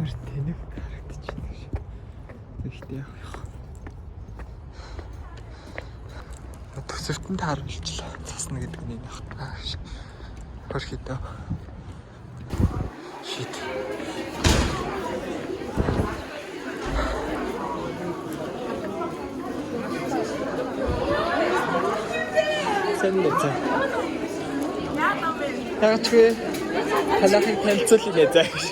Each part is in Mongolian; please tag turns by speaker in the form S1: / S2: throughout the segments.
S1: амар тэнэг харагдчихна гэж. Тэгэхдээ яг төсөвтөнд харуулчлаа. Цасна гэдэг нь энэ хатаа шиг. Хөрхидөө. Шит. Сэндэцэ. Тагчгүй. Халахыг танилцуулъя гэж зааш.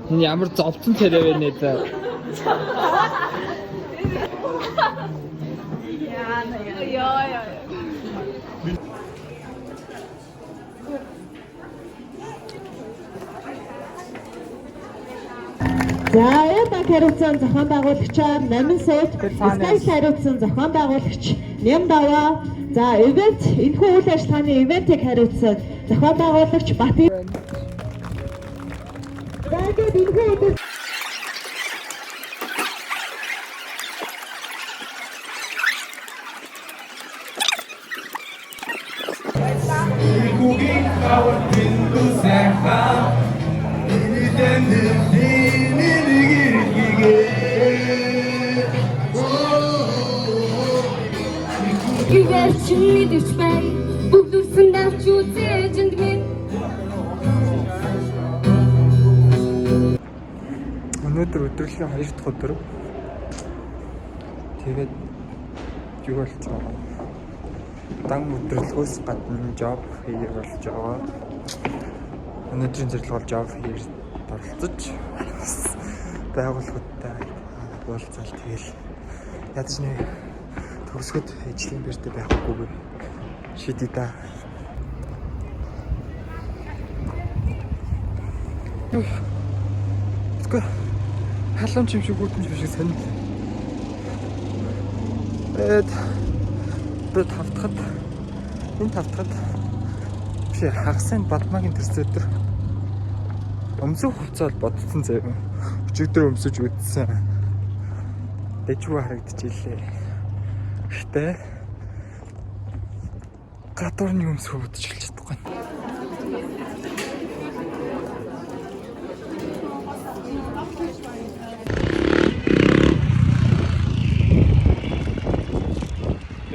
S1: Энэ ямар зовцон царай вэ нэ за. Яа.
S2: За яг хариуцсан зохион байгуулагчаар Намин Сойд, Скайс хариуцсан зохион байгуулагч Нямдава. За ивент энэхүү үйл ажиллагааны ивентийг хариуцсан зохион байгуулагч Бати. За тэгээд энэхүү
S3: Güvercin düşmey, bulursun davçu zecindmin.
S1: Өнөөдөр өдрөлийн 2 дахь өдөр. Тэгээд юу болж байгаа? Дан өдрөлгөөс гадна job fair болж байгаа. Өнөөдрийн зорилго бол job fair-т оролцож байгууллагуудтай уулзаал тэгэл ядаж нэг төгсгöd ажлын байртаа байхгүй шийдээ та. Тэгэ халуун чим шиг гүтэн шиг сонир. Бэд тавтахад энэ тавтахад биш хагасны Бадмагийн төрс өдөр өмсөх хувцас бодсон заяа. Өчигдөр өмсөж үдсэн. Дэжгүй харагдчихлээ. Гэтэ гадуурны өмсөх бодож хэлж чадахгүй.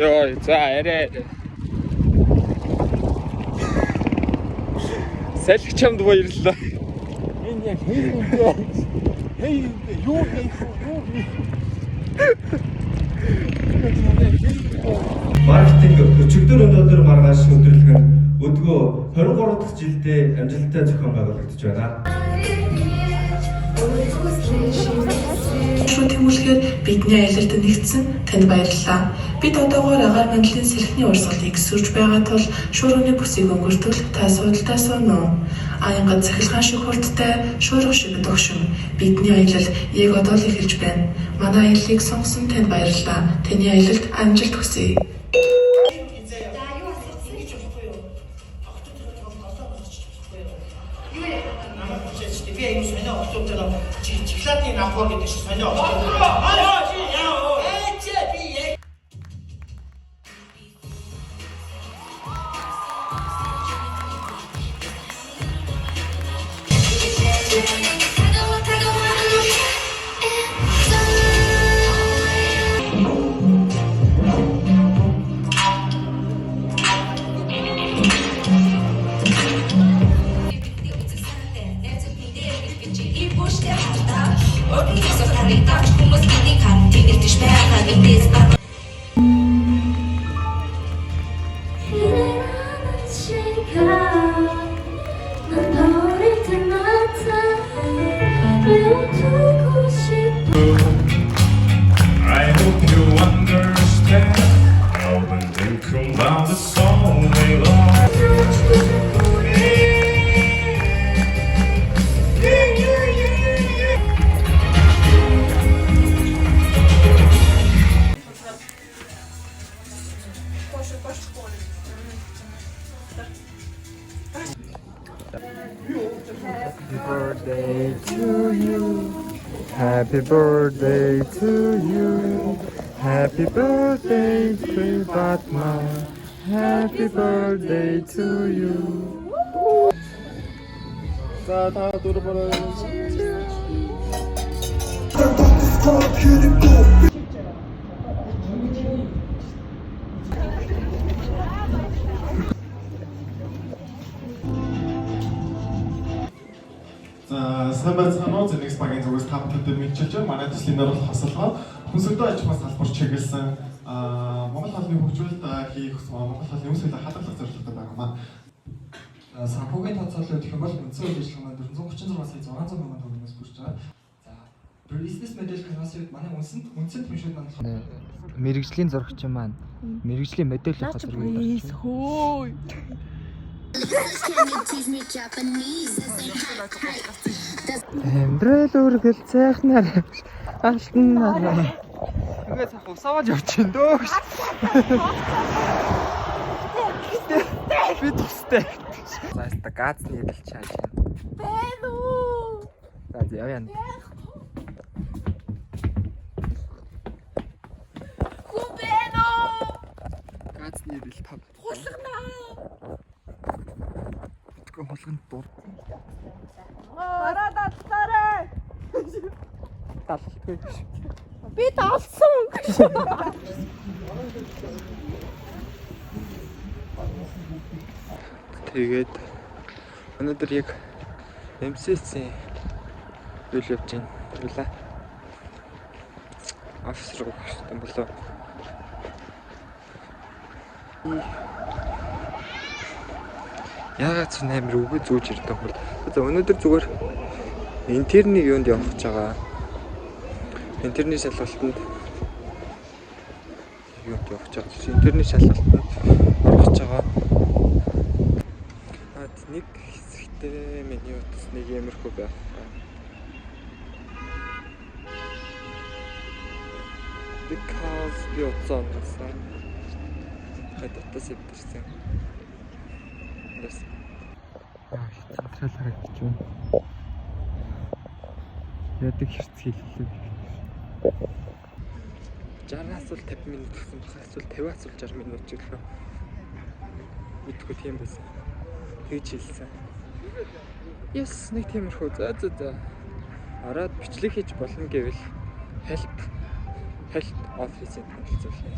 S1: Йой, за арай. Салхи чамд баярлалаа. Энэ яг хей юу
S4: маркетинг өчигдөр өнөөдөр маргааш өдөрлөг нь өдгөө 23 дахь жилдээ амжилттай зохион байгуулагдаж байна.
S5: Тэмүүлгээр бидний аялалд нэгдсэн танд баярлалаа. Бид одоогоор агаар мандлын сэрхний урсгалыг эсвэрж байгаа тул шуурганы бүсийг өнгөртөл та судалдаа сууно. Аянга цахилгаан шөхөрттэй шуурга шиг дөгшин бидний аялал яг одоо л эхэлж байна. Манай аяллыг сонгосон танд баярлалаа. Таны аялалд амжилт хүсье.
S6: Би аюу сонио октоотойгоо чиглаатын авах гэдэг шиг сонио.
S7: I hope you understand how the name comes out the song they love.
S1: Happy birthday to you. Happy birthday to you. Happy birthday, sweet Padma. Happy birthday to you.
S8: За та дөрөв бороо.
S9: За сайн байцгаана уу? Зэник спагийн зүгээс та бүхэнд мэдчилж байна. Манай төслийн дараалал хасалгаа хүнсөлтөө аж ахуйн салбар чиглэсэн Монгол хоолны хөгжүүлэлт хийх Монгол хоолны үс хэл хадгалах зорилготой байгаа маа. Санхүүгийн тооцоолол гэх юм бол үндсэн үйл ажиллагаа 436 сая 600 мянган төгрөгөөс бүрж байгаа. За бизнес модель канасыг манай үндсэн түншүүд маань
S1: Мэргэжлийн зурагч маань мэргэжлийн модель авах зэрэг
S2: Хөөе.
S1: Эмбрэл үргэл цайхнаар алтнаар ингээд сах усаавал явчихын дөө. Би төстэй. За газны хэлж чааж байна. Бэ үү. За явъя. Хубэно. Газны хэл тав. Хулгана. Тэгвэл хулганд дуу.
S2: Ороо дадлаарэ.
S1: Талтай гэж.
S2: Би талсан гэж.
S1: Тэгээд өнөөдөр яг MCC үйл явж байна. Тэгэлээ. Офис руу гүйсэн болоо. Яагаад ч амар үгүй зүүж ирдэг юм бол. За өнөөдөр зүгээр интерний юунд явах гэж байгаа. Интерний шалгалтанд юунд явах гэж байгаа. Интерний шалгалтанд орох гэж байгаа. Нэг хэсэгтээ миний утас нэг ямархуу байх. Because би утсаа онгосон. Хататас өвдөрсөн. Яс. Централ харагдаж байна. Ядаг хэрцгий хэлээ. 60-аас бол 50 минут гэсэн бахаас бол 50-аас бол 60 минут ч гэлээ. Мэдгүй тийм байсан. Хийж хэлсэн. Яс нэг тиймэрхүү за. Ороод бичлэг хийж болно гэвэл help office-ийн танилцуулъя.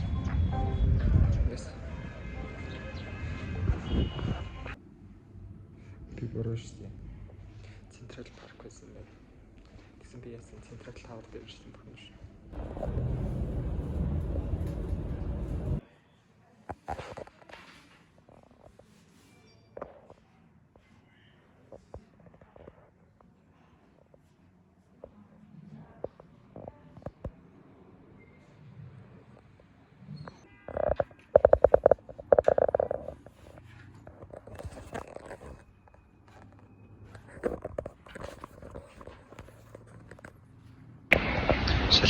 S1: Яс. Би борооштэ. Централ парк байсан байна. Гэсэн би яасан централ тавар дээр ирсэн байна шүү.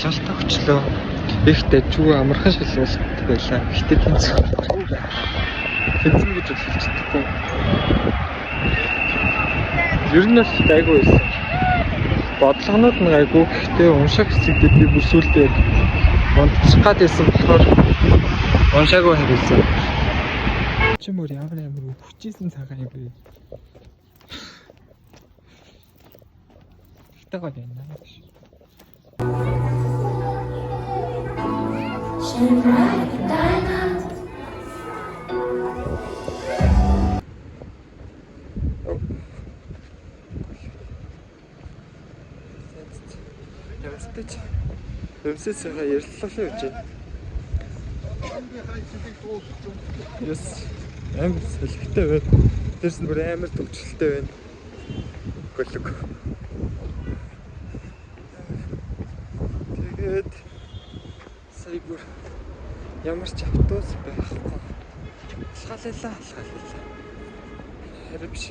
S1: Шалгалтаа өчлөө. Ихтэй чүү амархан шалгалт байлаа. Ихтэй тэнцэх. Тэнцэн гэж хэлж чадахгүй. Ер нь л гайгүй байсан. Бодлогонууд нь гайгүй. Гэхдээ унших хэсэгтээ би бүсүүлдээ унтчих гад байсан болохоор уншаагүй хэрэгсэн. Чи мөр ямар хүчээсэн цагаан юм бэ? Ихтэйгээ байна гэж. Өмсөсөөгөө ярилцлаа гэж байна. Яс амар салхитай байна. Тэрс нь бүр амар төвчлөлтэй байна. Гөлөг. Тэгээд сая бүр ямар ч автобус байхгүй. Алхаллаа. Харин биш.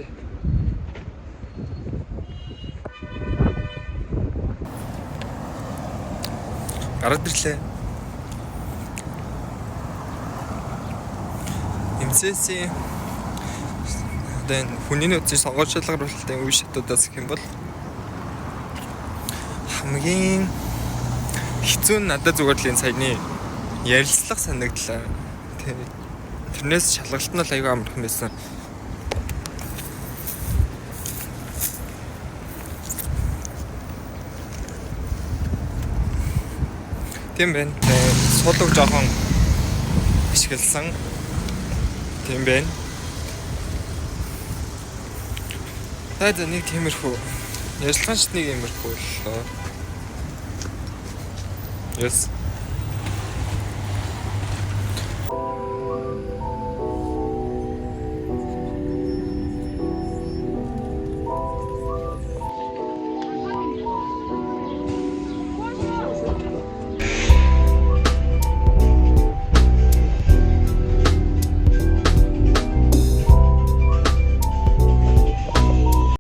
S1: Гараад ирлээ. MCC хүний нөөцийн сонгуульч шалгаруулалтын үе шатуудаас гэх юм бол хамгийн хэцүү нь надад зүгээр л энэ саяны ярилцлага санагдлаа. Тэрнээс шалгалт нь аягүй амархан байсан. Тийм байна. Суулгаж жоохон ашигласан. Тийм байна. За нэг тиймэрхүү. Ярилцлагч нэг иймэрхүү боллоо. Yes.